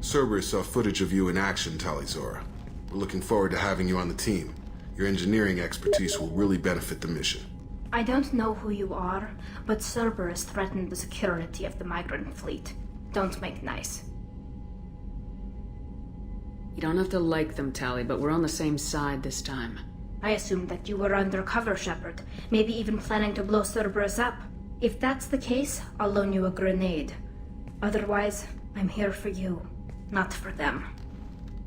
Cerberus saw footage of you in action, Talizora. We're looking forward to having you on the team. Your engineering expertise will really benefit the mission. I don't know who you are, but Cerberus threatened the security of the migrant fleet. Don't make nice. You don't have to like them, Tali, but we're on the same side this time. I assumed that you were undercover, Shepard. Maybe even planning to blow Cerberus up. If that's the case, I'll loan you a grenade. Otherwise, I'm here for you, not for them.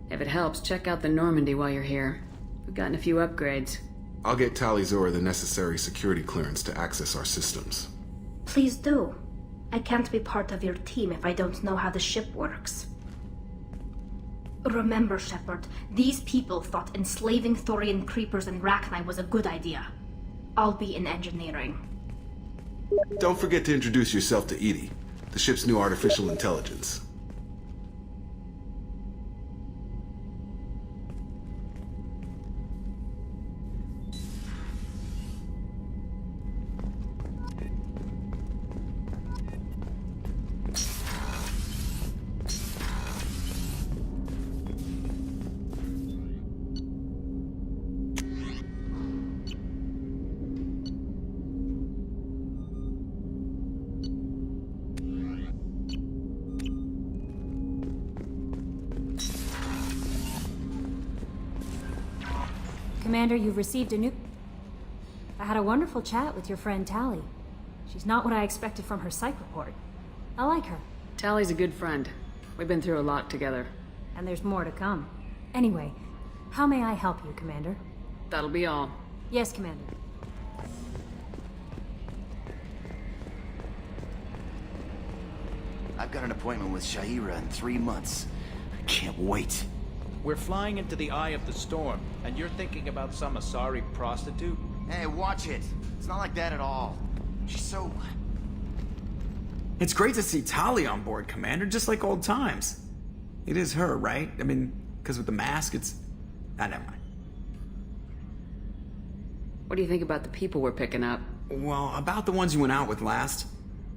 If it helps, check out the Normandy while you're here. We've gotten a few upgrades. I'll get Talizora the necessary security clearance to access our systems. Please do. I can't be part of your team if I don't know how the ship works. Remember, Shepard, these people thought enslaving Thorian creepers in Rachni was a good idea. I'll be in engineering. Don't forget to introduce yourself to EDI, the ship's new artificial intelligence. Commander, you've received a new... I had a wonderful chat with your friend Tali. She's not what I expected from her psych report. I like her. Tali's a good friend. We've been through a lot together. And there's more to come. Anyway, how may I help you, Commander? That'll be all. Yes, Commander. I've got an appointment with Sha'ira in 3 months. I can't wait. We're flying into the eye of the storm, and you're thinking about some Asari prostitute? Hey, watch it. It's not like that at all. She's so... It's great to see Tali on board, Commander, just like old times. It is her, right? I mean, because with the mask, it's... Ah, never mind. What do you think about the people we're picking up? Well, about the ones you went out with last.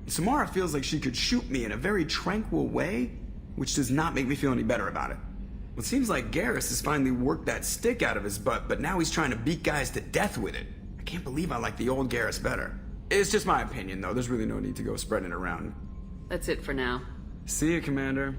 Samara feels like she could shoot me in a very tranquil way, which does not make me feel any better about it. Well, it seems like Garrus has finally worked that stick out of his butt, but now he's trying to beat guys to death with it. I can't believe I like the old Garrus better. It's just my opinion, though. There's really no need to go spreading it around. That's it for now. See you, Commander.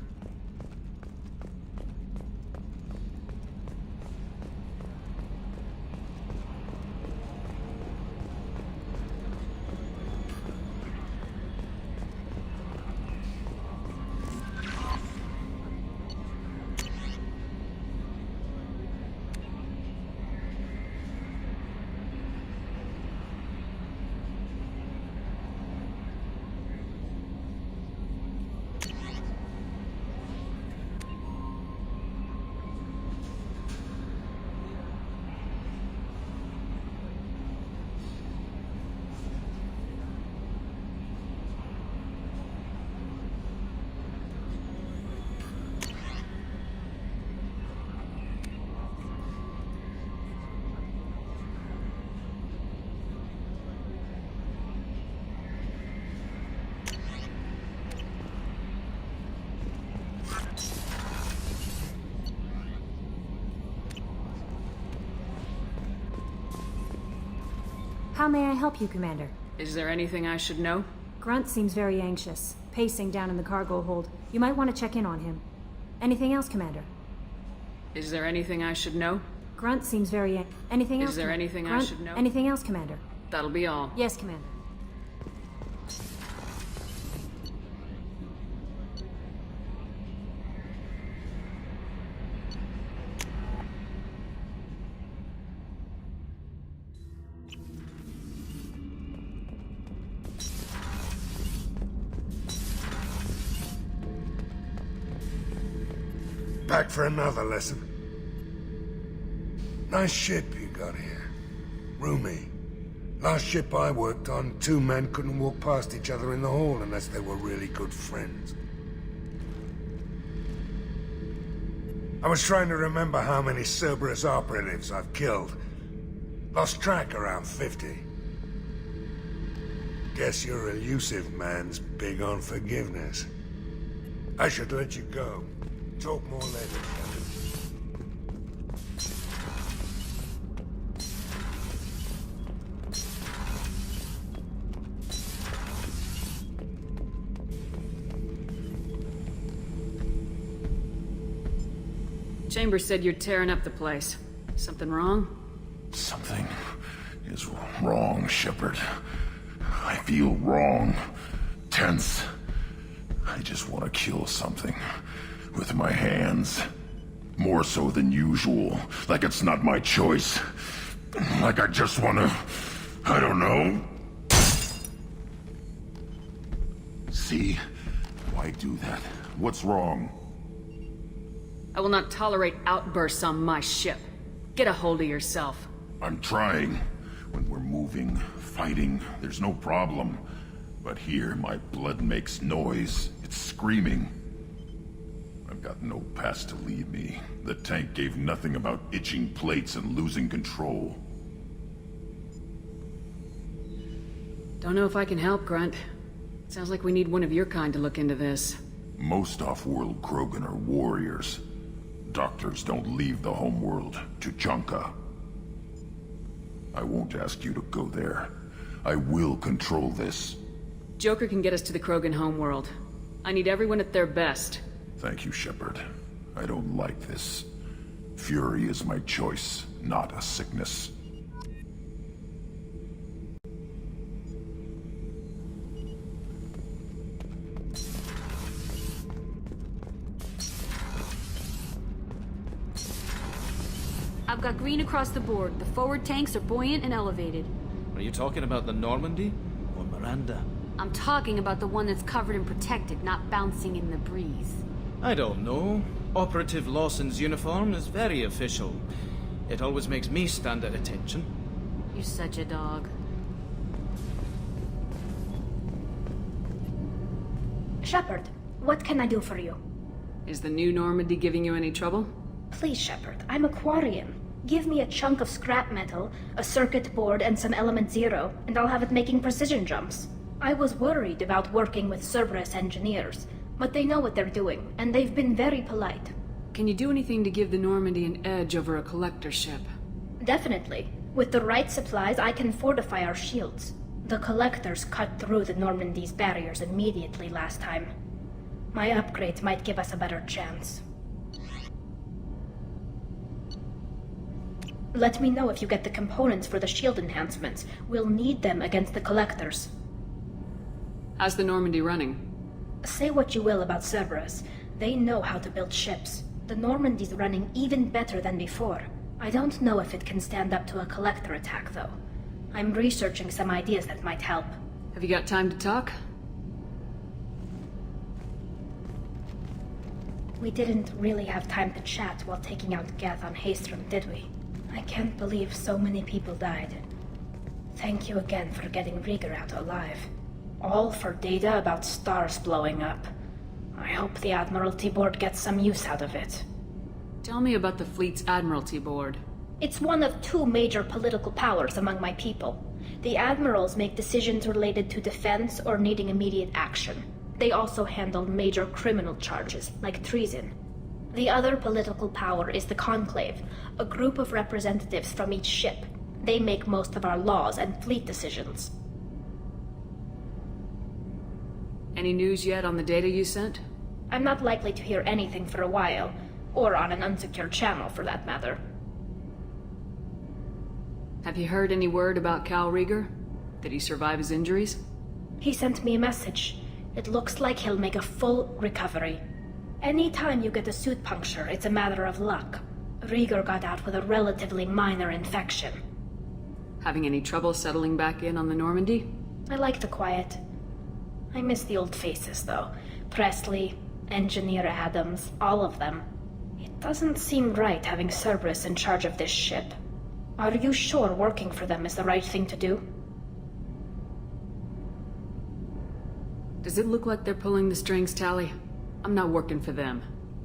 How may I help you, Commander? Is there anything I should know? Grunt seems very anxious, pacing down in the cargo hold. You might want to check in on him. Anything else, Commander? Is there anything I should know? Grunt seems very... Anything else? Is there anything I Grunt, should know? Anything else, Commander? That'll be all. Yes, Commander. Back for another lesson. Nice ship you got here. Roomy. Last ship I worked on, 2 men couldn't walk past each other in the hall unless they were really good friends. I was trying to remember how many Cerberus operatives I've killed. Lost track around 50. Guess your elusive man's big on forgiveness. I should let you go. talk more later, Captain. Chambers said you're tearing up the place. Something wrong? Something is wrong, Shepard. I feel wrong. Tense. I just want to kill something. With my hands. More so than usual. Like it's not my choice. Like I just want to... I don't know. See? Why do that? What's wrong? I will not tolerate outbursts on my ship. Get a hold of yourself. I'm trying. When we're moving, fighting, there's no problem. But here, my blood makes noise. It's screaming. I've got no past to lead me. The tank gave nothing about itching plates and losing control. Don't know if I can help, Grunt. Sounds like we need one of your kind to look into this. Most off-world Krogan are warriors. Doctors don't leave the homeworld to Junka. I won't ask you to go there. I will control this. Joker can get us to the Krogan homeworld. I need everyone at their best. Thank you, Shepard. I don't like this. Fury is my choice, not a sickness. I've got green across the board. The forward tanks are buoyant and elevated. Are you talking about the Normandy? Or Miranda? I'm talking about the one that's covered and protected, not bouncing in the breeze. I don't know. Operative Lawson's uniform is very official. It always makes me stand at attention. You're such a dog. Shepard, what can I do for you? Is the new Normandy giving you any trouble? Please, Shepard, I'm a Quarian. Give me a chunk of scrap metal, a circuit board, and some Element Zero, and I'll have it making precision jumps. I was worried about working with Cerberus engineers, but they know what they're doing, and they've been very polite. Can you do anything to give the Normandy an edge over a collector ship? Definitely. With the right supplies, I can fortify our shields. The Collectors cut through the Normandy's barriers immediately last time. My upgrades might give us a better chance. Let me know if you get the components for the shield enhancements. We'll need them against the Collectors. How's the Normandy running? Say what you will about Cerberus. They know how to build ships. The Normandy's running even better than before. I don't know if it can stand up to a Collector attack, though. I'm researching some ideas that might help. Have you got time to talk? We didn't really have time to chat while taking out Geth on Haestrom, did we? I can't believe so many people died. Thank you again for getting Rieger out alive. All for data about stars blowing up. I hope the Admiralty Board gets some use out of it. Tell me about the fleet's Admiralty Board. It's one of two major political powers among my people. The Admirals make decisions related to defense or needing immediate action. They also handle major criminal charges, like treason. The other political power is the Conclave, a group of representatives from each ship. They make most of our laws and fleet decisions. Any news yet on the data you sent? I'm not likely to hear anything for a while, or on an unsecured channel for that matter. Have you heard any word about Cal Rieger? Did he survive his injuries? He sent me a message. It looks like he'll make a full recovery. Anytime you get a suit puncture, it's a matter of luck. Rieger got out with a relatively minor infection. Having any trouble settling back in on the Normandy? I like the quiet. I miss the old faces, though. Presley, Engineer Adams, all of them. It doesn't seem right having Cerberus in charge of this ship. Are you sure working for them is the right thing to do? Does it look like they're pulling the strings, Tali? I'm not working for them.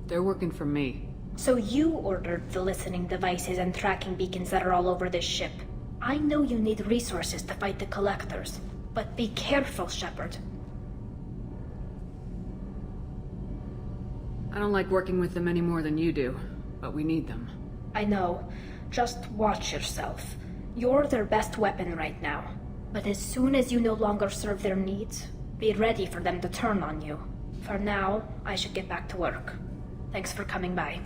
They're working for me. So you ordered the listening devices and tracking beacons that are all over this ship. I know you need resources to fight the Collectors, but be careful, Shepard. I don't like working with them any more than you do, but we need them. I know. Just watch yourself. You're their best weapon right now. But as soon as you no longer serve their needs, be ready for them to turn on you. For now, I should get back to work. Thanks for coming by.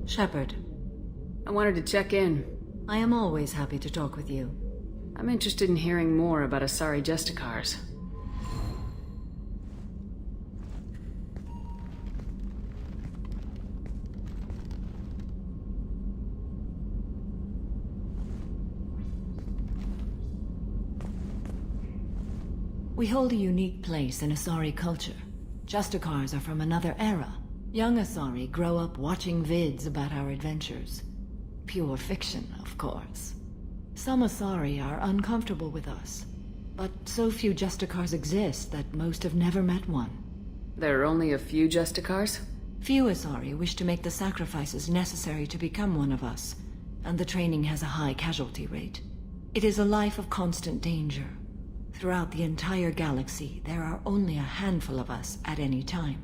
Shepard, I wanted to check in. I am always happy to talk with you. I'm interested in hearing more about Asari Justicars. We hold a unique place in Asari culture. Justicars are from another era. Young Asari grow up watching vids about our adventures. Pure fiction, of course. Some Asari are uncomfortable with us, but so few Justicars exist that most have never met one. There are only a few Justicars? Few Asari wish to make the sacrifices necessary to become one of us, and the training has a high casualty rate. It is a life of constant danger. Throughout the entire galaxy, there are only a handful of us at any time.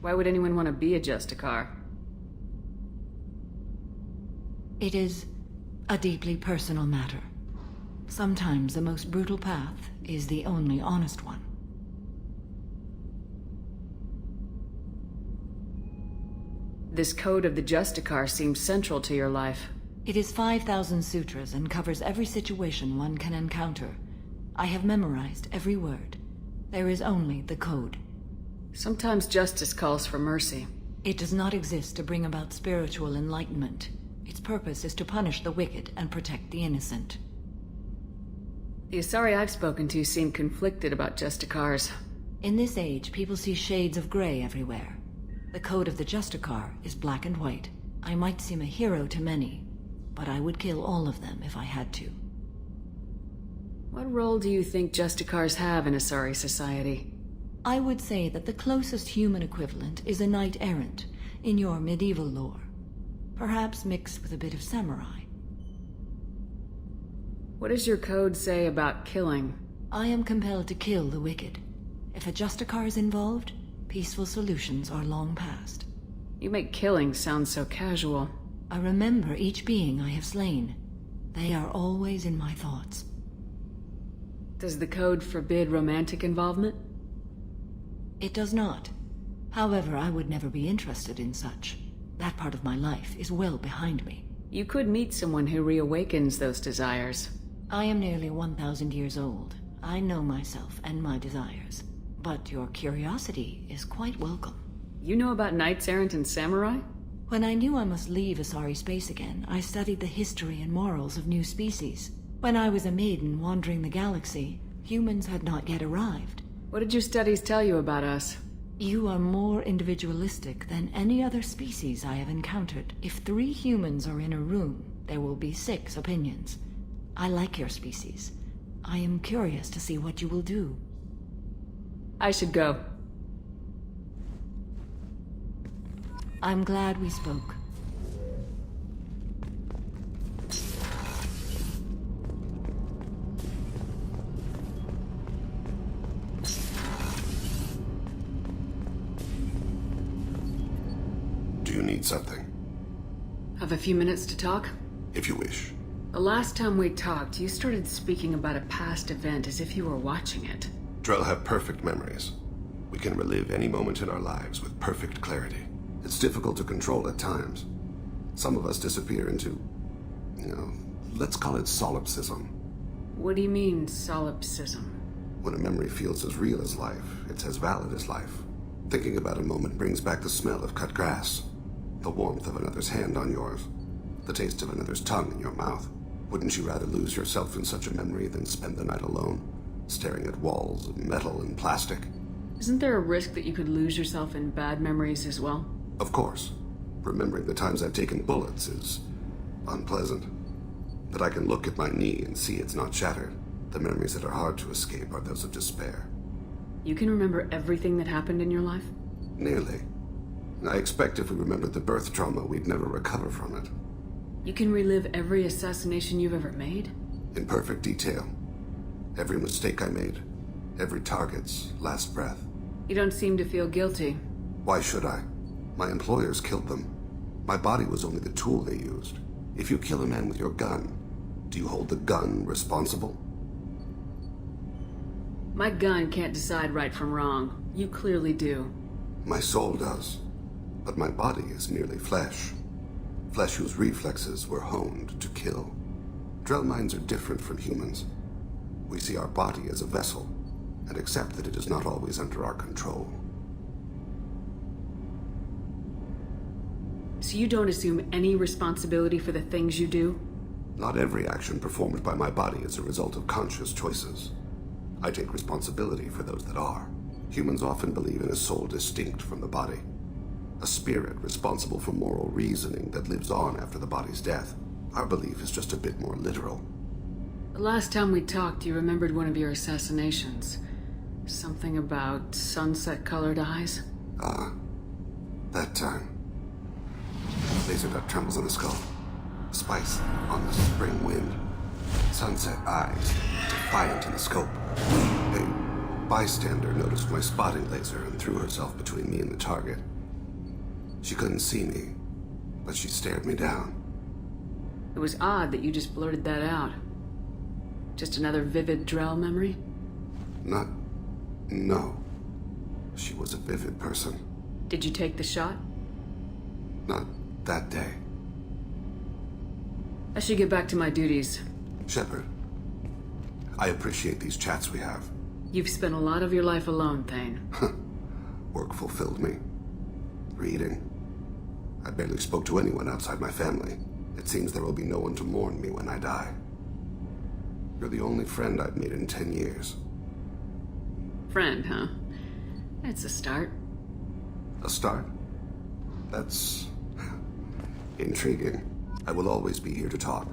Why would anyone want to be a Justicar? It is a deeply personal matter. Sometimes the most brutal path is the only honest one. This code of the Justicar seems central to your life. It is 5,000 sutras and covers every situation one can encounter. I have memorized every word. There is only the code. Sometimes justice calls for mercy. It does not exist to bring about spiritual enlightenment. Its purpose is to punish the wicked and protect the innocent. The Asari I've spoken to seem conflicted about Justicars. In this age, people see shades of gray everywhere. The code of the Justicar is black and white. I might seem a hero to many, but I would kill all of them if I had to. What role do you think Justicars have in Asari society? I would say that the closest human equivalent is a knight-errant in your medieval lore. Perhaps mixed with a bit of samurai. What does your code say about killing? I am compelled to kill the wicked. If a Justicar is involved, peaceful solutions are long past. You make killing sound so casual. I remember each being I have slain. They are always in my thoughts. Does the code forbid romantic involvement? It does not. However, I would never be interested in such. That part of my life is well behind me. You could meet someone who reawakens those desires. I am nearly 1,000 years old. I know myself and my desires. But your curiosity is quite welcome. You know about knights errant and samurai? When I knew I must leave Asari space again, I studied the history and morals of new species. When I was a maiden wandering the galaxy, humans had not yet arrived. What did your studies tell you about us? You are more individualistic than any other species I have encountered. If 3 humans are in a room, there will be 6 opinions. I like your species. I am curious to see what you will do. I should go. I'm glad we spoke. Do you need something? Have a few minutes to talk? If you wish. The last time we talked, you started speaking about a past event as if you were watching it. Drell have perfect memories. We can relive any moment in our lives with perfect clarity. It's difficult to control at times. Some of us disappear into, let's call it solipsism. What do you mean, solipsism? When a memory feels as real as life, it's as valid as life. Thinking about a moment brings back the smell of cut grass. The warmth of another's hand on yours. The taste of another's tongue in your mouth. Wouldn't you rather lose yourself in such a memory than spend the night alone, staring at walls of metal and plastic? Isn't there a risk that you could lose yourself in bad memories as well? Of course. Remembering the times I've taken bullets is unpleasant. But I can look at my knee and see it's not shattered. The memories that are hard to escape are those of despair. You can remember everything that happened in your life? Nearly. I expect if we remembered the birth trauma, we'd never recover from it. You can relive every assassination you've ever made? In perfect detail. Every mistake I made. Every target's last breath. You don't seem to feel guilty. Why should I? My employers killed them. My body was only the tool they used. If you kill a man with your gun, do you hold the gun responsible? My gun can't decide right from wrong. You clearly do. My soul does. But my body is merely flesh. Flesh whose reflexes were honed to kill. Drell minds are different from humans. We see our body as a vessel, and accept that it is not always under our control. So you don't assume any responsibility for the things you do? Not every action performed by my body is a result of conscious choices. I take responsibility for those that are. Humans often believe in a soul distinct from the body. A spirit responsible for moral reasoning that lives on after the body's death. Our belief is just a bit more literal. The last time we talked, you remembered one of your assassinations. Something about sunset-colored eyes? That time. Laser dot trembles on the skull. Spice on the spring wind. Sunset eyes, defiant in the scope. A bystander noticed my spotting laser and threw herself between me and the target. She couldn't see me, but she stared me down. It was odd that you just blurted that out. Just another vivid Drell memory? No. She was a vivid person. Did you take the shot? Not that day. I should get back to my duties. Shepard, I appreciate these chats we have. You've spent a lot of your life alone, Thane. Work fulfilled me. Reading. I barely spoke to anyone outside my family. It seems there will be no one to mourn me when I die. You're the only friend I've made in 10 years. Friend, huh? It's a start. A start? That's intriguing. I will always be here to talk.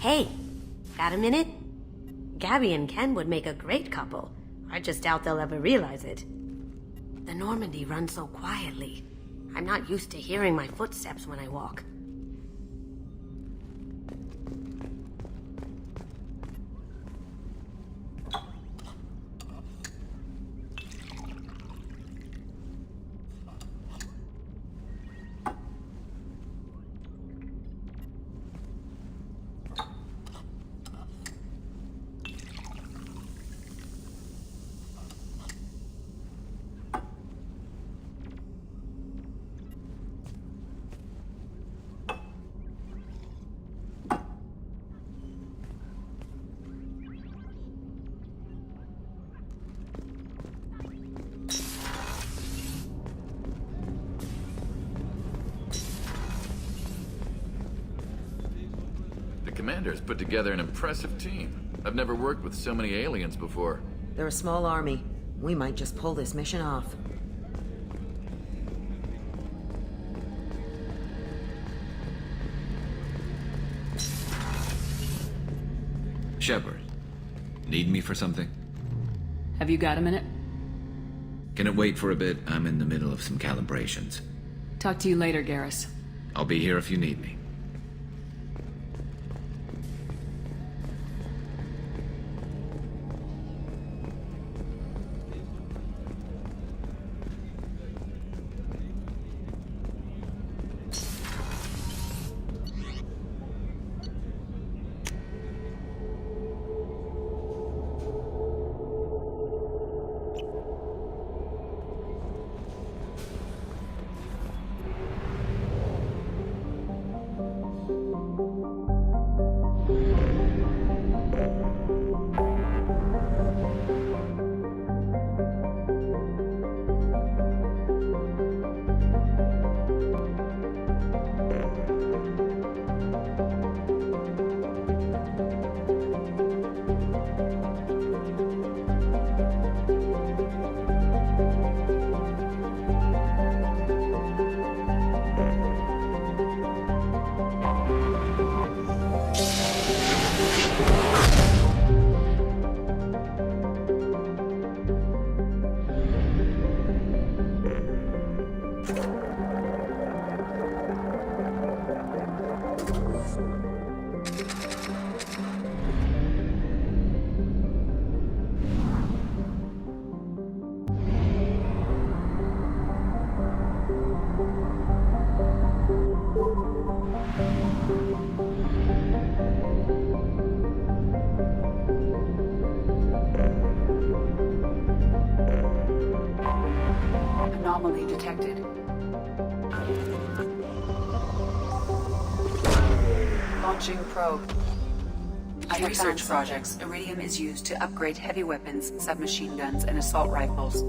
Hey, got a minute? Gabby and Ken would make a great couple. I just doubt they'll ever realize it. The Normandy runs so quietly. I'm not used to hearing my footsteps when I walk. Commander's put together an impressive team. I've never worked with so many aliens before. They're a small army. We might just pull this mission off. Shepard, need me for something? Have you got a minute? Can it wait for a bit? I'm in the middle of some calibrations. Talk to you later, Garrus. I'll be here if you need me. detected. Launching probe. In research projects, Iridium is used to upgrade heavy weapons, submachine guns, and assault rifles.